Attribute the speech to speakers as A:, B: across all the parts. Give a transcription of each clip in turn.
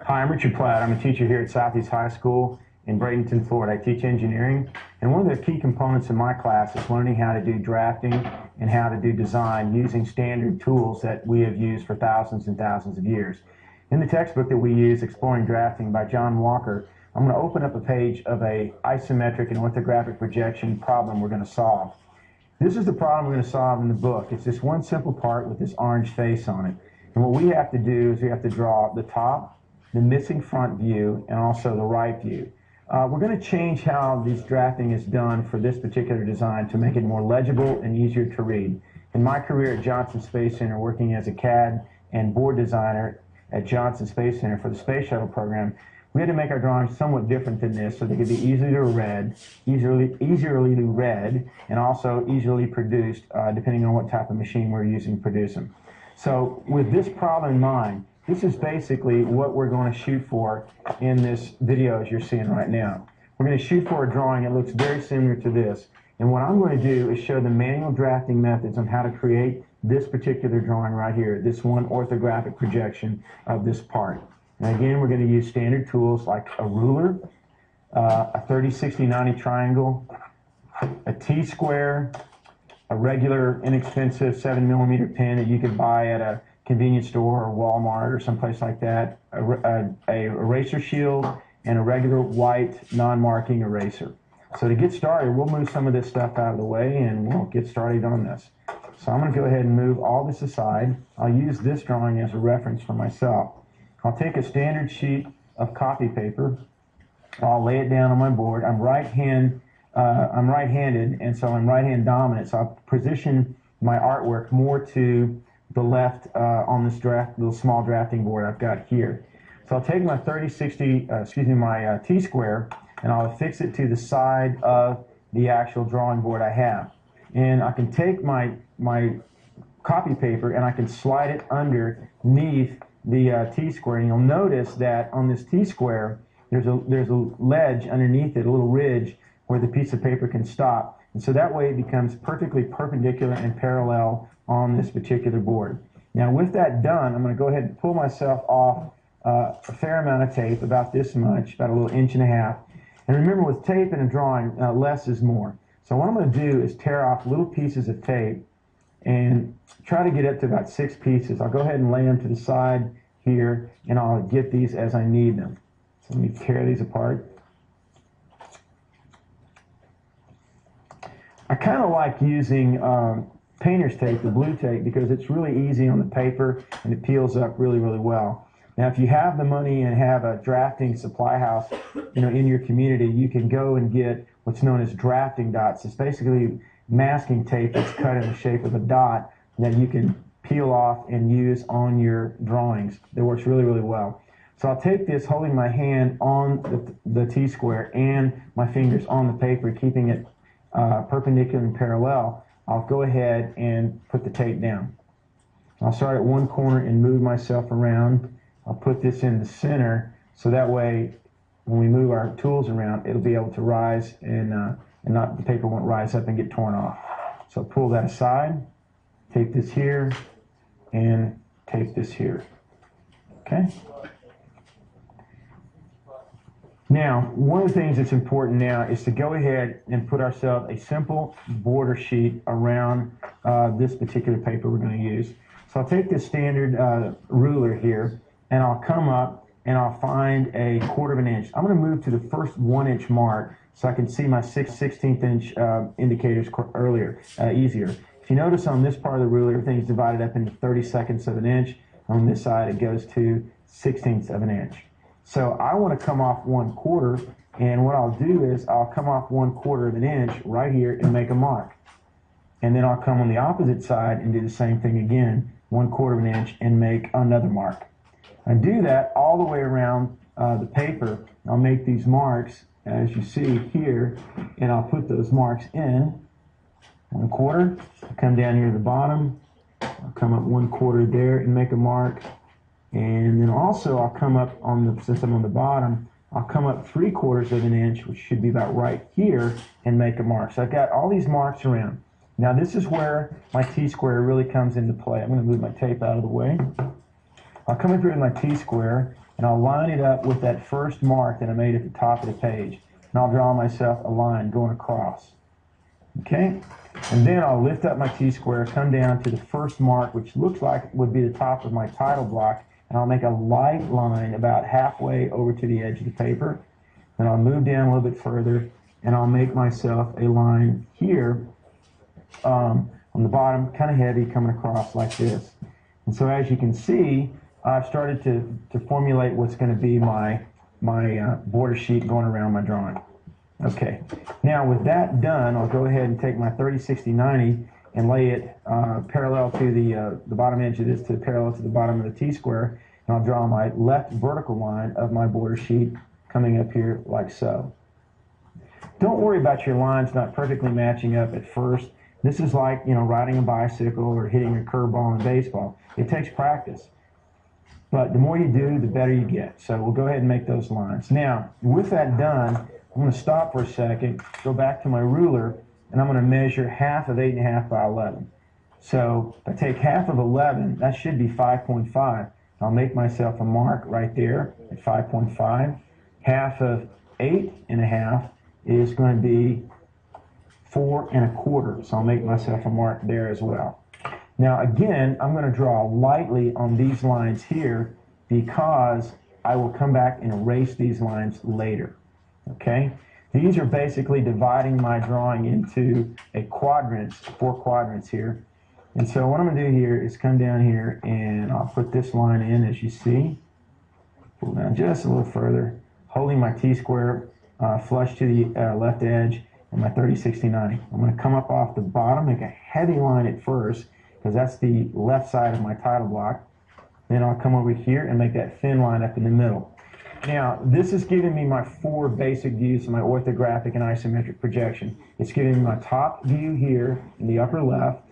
A: Hi, I'm Richard Platt. I'm a teacher here at Southeast High School in Bradenton, Florida. I teach engineering, and one of the key components in my class is learning how to do drafting and how to do design using standard tools that we have used for thousands and thousands of years. In the textbook that we use, Exploring Drafting by John Walker, I'm going to open up a page of a isometric and orthographic projection problem we're going to solve. This is the problem we're going to solve in the book. It's this one simple part with this orange face on it. And what we have to do is we have to draw the top, the missing front view, and also the right view. We're going to change how this drafting is done for this particular design to make it more legible and easier to read. In my career at Johnson Space Center, working as a CAD and board designer at Johnson Space Center for the Space Shuttle program, we had to make our drawings somewhat different than this so they could be easily read, and also easily produced depending on what type of machine we're using to produce them. So with this problem in mind, this is basically what we're going to shoot for in this video as you're seeing right now. We're going to shoot for a drawing that looks very similar to this. And what I'm going to do is show the manual drafting methods on how to create this particular drawing right here, this one orthographic projection of this part. And again, we're going to use standard tools like a ruler, a 30, 60, 90 triangle, a T-square, a regular inexpensive 7mm pen that you could buy at a convenience store or Walmart or someplace like that, a eraser shield, and a regular white non-marking eraser. So to get started, we'll move some of this stuff out of the way and we'll get started on this. So I'm going to go ahead and move all this aside. I'll use this drawing as a reference for myself. I'll take a standard sheet of copy paper. I'll lay it down on my board. I'm right-handed, and so I'm right-hand dominant. So I'll position my artwork more to the left on this little small drafting board I've got here. So I'll take my my T-square, and I'll affix it to the side of the actual drawing board I have. And I can take my copy paper and I can slide it underneath the T-square, and you'll notice that on this T-square there's a ledge underneath it, a little ridge where the piece of paper can stop, and so that way it becomes perfectly perpendicular and parallel on this particular board. Now with that done, I'm going to go ahead and pull myself off a fair amount of tape, about this much, about a little 1.5 inches. And remember, with tape in a drawing, less is more. So what I'm going to do is tear off little pieces of tape and try to get up to about 6 pieces. I'll go ahead and lay them to the side here, and I'll get these as I need them. So let me tear these apart. I kind of like using painter's tape, the blue tape, because it's really easy on the paper and it peels up really, really well. Now, if you have the money and have a drafting supply house, in your community, you can go and get what's known as drafting dots. It's basically masking tape that's cut in the shape of a dot that you can peel off and use on your drawings. That works really, really well. So I'll take this holding my hand on the T-square and my fingers on the paper, keeping it perpendicular and parallel. I'll go ahead and put the tape down. I'll start at one corner and move myself around. I'll put this in the center so that way when we move our tools around, it'll be able to rise and the paper won't rise up and get torn off. So I'll pull that aside, tape this here, and tape this here. Okay? Now, one of the things that's important now is to go ahead and put ourselves a simple border sheet around this particular paper we're going to use. So I'll take this standard ruler here, and I'll come up and I'll find a 1/4 inch. I'm going to move to the first 1 inch mark so I can see my 16th inch indicators easier. If you notice on this part of the ruler, everything's divided up into 32nds of an inch. On this side, it goes to 1/16 of an inch. So I want to come off 1/4, and what I'll do is I'll come off 1/4 of an inch right here and make a mark. And then I'll come on the opposite side and do the same thing again, 1/4 of an inch, and make another mark. I do that all the way around the paper. I'll make these marks, as you see here, and I'll put those marks in. 1/4, I'll come down here to the bottom, I'll come up 1/4 there and make a mark. And then also I'll come up since I'm on the bottom, I'll come up 3/4 of an inch, which should be about right here, and make a mark. So I've got all these marks around. Now this is where my T-square really comes into play. I'm going to move my tape out of the way. I'll come up here with my T-square, and I'll line it up with that first mark that I made at the top of the page. And I'll draw myself a line going across. Okay? And then I'll lift up my T-square, come down to the first mark, which looks like would be the top of my title block, and I'll make a light line about halfway over to the edge of the paper. Then I'll move down a little bit further, and I'll make myself a line here on the bottom, kind of heavy, coming across like this. And so as you can see, I've started to formulate what's going to be my border sheet going around my drawing. Okay, now with that done, I'll go ahead and take my 30-60-90 and lay it parallel to the bottom edge of this, parallel to the bottom of the T-square, and I'll draw my left vertical line of my border sheet coming up here like so. Don't worry about your lines not perfectly matching up at first. This is like, you know, riding a bicycle or hitting a curveball in baseball. It takes practice. But the more you do, the better you get. So we'll go ahead and make those lines. Now, with that done, I'm going to stop for a second, go back to my ruler, and I'm going to measure half of 8.5 by 11. So if I take half of 11, that should be 5.5. I'll make myself a mark right there at 5.5. Half of 8.5 is going to be 4 1/4. So I'll make myself a mark there as well. Now again, I'm going to draw lightly on these lines here because I will come back and erase these lines later. Okay? These are basically dividing my drawing into quadrants, 4 quadrants here. And so what I'm going to do here is come down here and I'll put this line in, as you see. Pull down just a little further, holding my T-square flush to the left edge and my 30-60-90. I'm going to come up off the bottom, make a heavy line at first, because that's the left side of my title block. Then I'll come over here and make that thin line up in the middle. Now, this is giving me my 4 basic views of my orthographic and isometric projection. It's giving me my top view here in the upper left.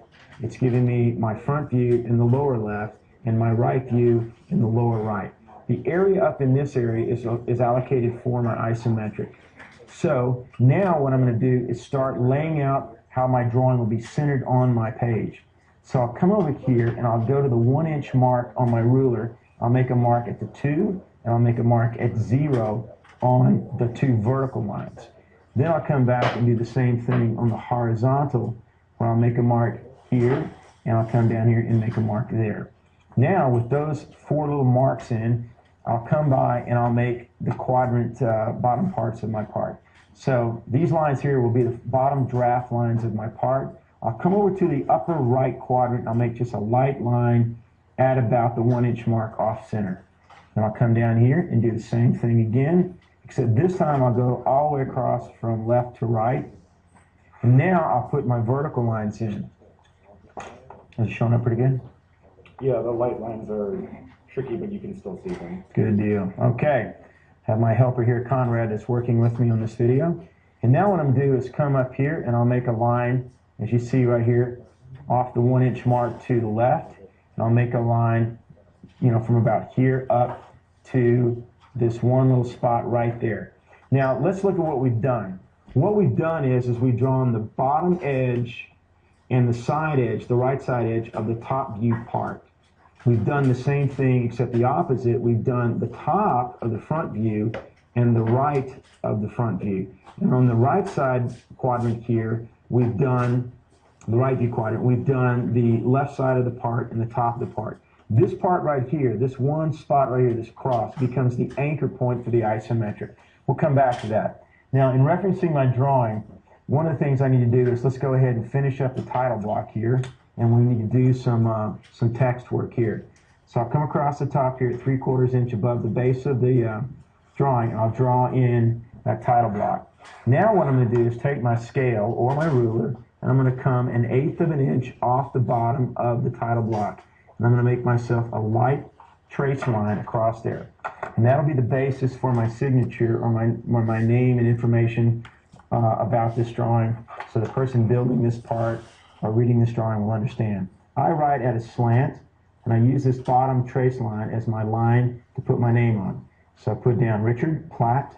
A: It's giving me my front view in the lower left and my right view in the lower right. The area up in this area is allocated for my isometric. So now what I'm going to do is start laying out how my drawing will be centered on my page. So I'll come over here and I'll go to the 1-inch mark on my ruler. I'll make a mark at the 2, and I'll make a mark at 0 on the 2 vertical lines. Then I'll come back and do the same thing on the horizontal, where I'll make a mark here, and I'll come down here and make a mark there. Now with those 4 little marks in, I'll come by and I'll make the quadrant bottom parts of my part. So these lines here will be the bottom draft lines of my part. I'll come over to the upper right quadrant. I'll make just a light line at about the 1-inch mark off center. Then I'll come down here and do the same thing again, except this time I'll go all the way across from left to right. And now I'll put my vertical lines in. Is it showing up pretty good?
B: Yeah, the light lines are tricky, but you can still see them.
A: Good deal. Okay. Have my helper here, Conrad, that's working with me on this video. And now what I'm going to do is come up here and I'll make a line, as you see right here, off the 1-inch mark to the left. And I'll make a line, you know, from about here up to this one little spot right there. Now let's look at what we've done. What we've done is we've drawn the bottom edge and the side edge, the right side edge of the top view part. We've done the same thing except the opposite. We've done the top of the front view and the right of the front view. And on the right side quadrant here, we've done the right view quadrant. We've done the left side of the part and the top of the part. This part right here, this one spot right here, this cross, becomes the anchor point for the isometric. We'll come back to that. Now, in referencing my drawing, one of the things I need to do is let's go ahead and finish up the title block here, and we need to do some text work here. So I'll come across the top here at 3/4 inch above the base of the drawing, and I'll draw in that title block. Now what I'm going to do is take my scale or my ruler, and I'm going to come 1/8 of an inch off the bottom of the title block. And I'm going to make myself a light trace line across there. And that'll be the basis for my signature or my name and information about this drawing, so the person building this part or reading this drawing will understand. I write at a slant, and I use this bottom trace line as my line to put my name on. So I put down Richard Platt,